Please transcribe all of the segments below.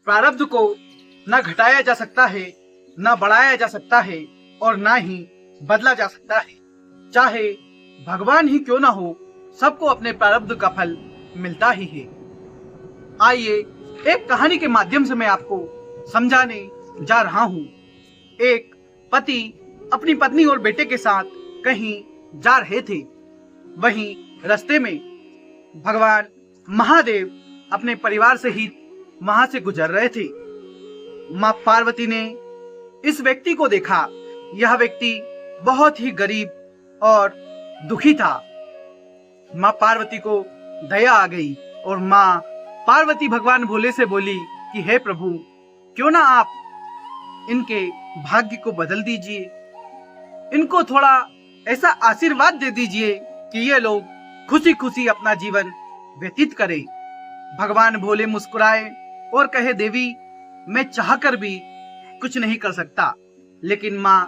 प्रारब्ध को न घटाया जा सकता है, न बढ़ाया जा सकता है और न ही बदला जा सकता है। चाहे भगवान ही क्यों ना हो, सबको अपने प्रारब्ध का फल मिलता ही है। आइए एक कहानी के माध्यम से मैं आपको समझाने जा रहा हूँ। एक पति अपनी पत्नी और बेटे के साथ कहीं जा रहे थे। वहीं रास्ते में भगवान महादेव अपने परिवार सहित वहां से गुजर रहे थे। मां पार्वती ने इस व्यक्ति को देखा। यह व्यक्ति बहुत ही गरीब और दुखी था। मां पार्वती को दया आ गई और मां पार्वती भगवान भोले से बोली कि हे प्रभु, क्यों ना आप इनके भाग्य को बदल दीजिए, इनको थोड़ा ऐसा आशीर्वाद दे दीजिए कि ये लोग खुशी खुशी अपना जीवन व्यतीत करें। भगवान भोले मुस्कुराए और कहे, देवी, मैं चाहकर भी कुछ नहीं कर सकता, लेकिन माँ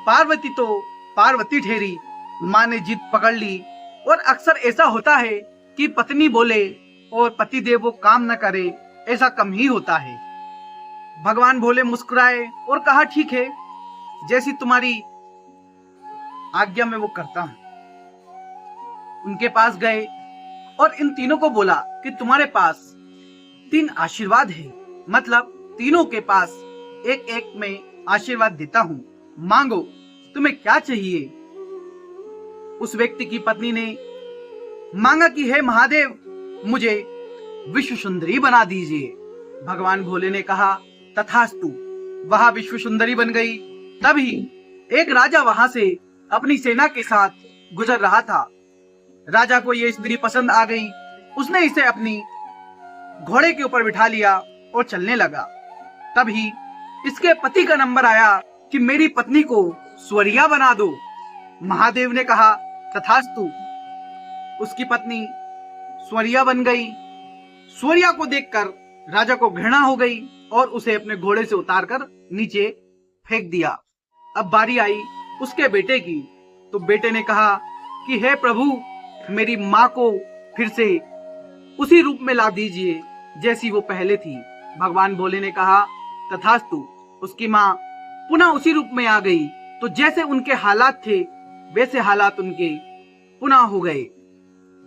पार्वती तो पार्वती ठहरी। माँ ने जिद पकड़ ली और अक्सर ऐसा होता है कि पत्नी बोले और पतिदेव वो काम न करे, ऐसा कम ही होता है। भगवान भोले मुस्कुराए और कहा, ठीक है, जैसी तुम्हारी आज्ञा में वो करता हूं। उनके पास गए और इन तीनों को बोला कि तुम्हारे पास 3 आशीर्वाद है, मतलब तीनों के पास एक एक में आशीर्वाद देता हूं, मांगो, तुम्हें क्या चाहिए। उस व्यक्ति की पत्नी ने मांगा कि हे महादेव, मुझे विश्व सुंदरी बना दीजिए। भगवान भोले ने कहा, तथास्तु। वहां विश्व सुंदरी बन गई। तभी एक राजा वहां से अपनी सेना के साथ गुजर रहा था। राजा को यह स्त्री पसंद आ गई। उसने इसे अपनी घोड़े के ऊपर बिठा लिया और चलने लगा। तभी इसके पति का नंबर आया कि मेरी पत्नी को स्वरिया बना दो। महादेव ने कहा, तथास्तु। उसकी पत्नी स्वरिया बन गई। स्वरिया को देखकर राजा को घृणा हो गई और उसे अपने घोड़े से उतारकर नीचे फेंक दिया। अब बारी आई उसके बेटे की। तो बेटे ने कहा कि हे प्रभु, मेरी माँ को फिर से उसी रूप में ला दीजिए जैसी वो पहले थी। भगवान भोले ने कहा, तथास्तु। उसकी माँ पुनः उसी रूप में आ गई। तो जैसे उनके हालात थे वैसे हालात उनके पुनः हो गए।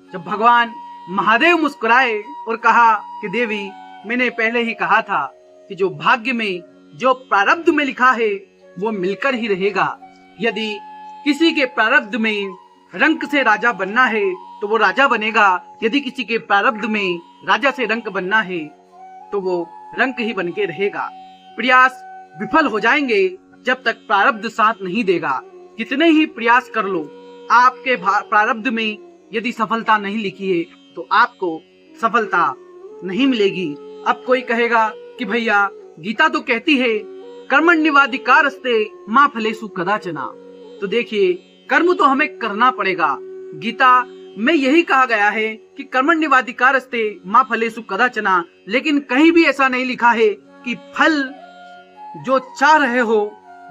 जब भगवान महादेव मुस्कुराए और कहा कि देवी, मैंने पहले ही कहा था कि जो भाग्य में, जो प्रारब्ध में लिखा है वो मिलकर ही रहेगा। यदि किसी के प्रारब्ध में रंक से राजा बनना है तो वो राजा बनेगा। यदि किसी के प्रारब्ध में राजा से रंक बनना है तो वो रंक ही बन के रहेगा। प्रयास विफल हो जाएंगे जब तक प्रारब्ध साथ नहीं देगा। कितने ही प्रयास कर लो, आपके प्रारब्ध में यदि सफलता नहीं लिखी है तो आपको सफलता नहीं मिलेगी। अब कोई कहेगा कि भैया, गीता तो कहती है कर्मण्येवाधिकारस्ते मा फलेषु कदाचन। तो देखिए, कर्म तो हमें करना पड़ेगा। गीता में यही कहा गया है कि कर्मण्येवाधिकारस्ते मा फलेषु कदाचन, लेकिन कहीं भी ऐसा नहीं लिखा है कि फल जो चाह रहे हो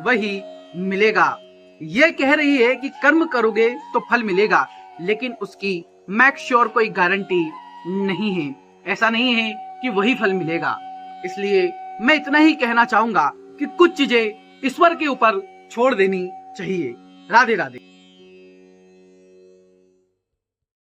वही मिलेगा। ये कह रही है कि कर्म करोगे तो फल मिलेगा, लेकिन उसकी मैक श्योर कोई गारंटी नहीं है। ऐसा नहीं है कि वही फल मिलेगा। इसलिए मैं इतना ही कहना चाहूंगा कि कुछ चीजें ईश्वर के ऊपर छोड़ देनी चाहिए। राधे राधे।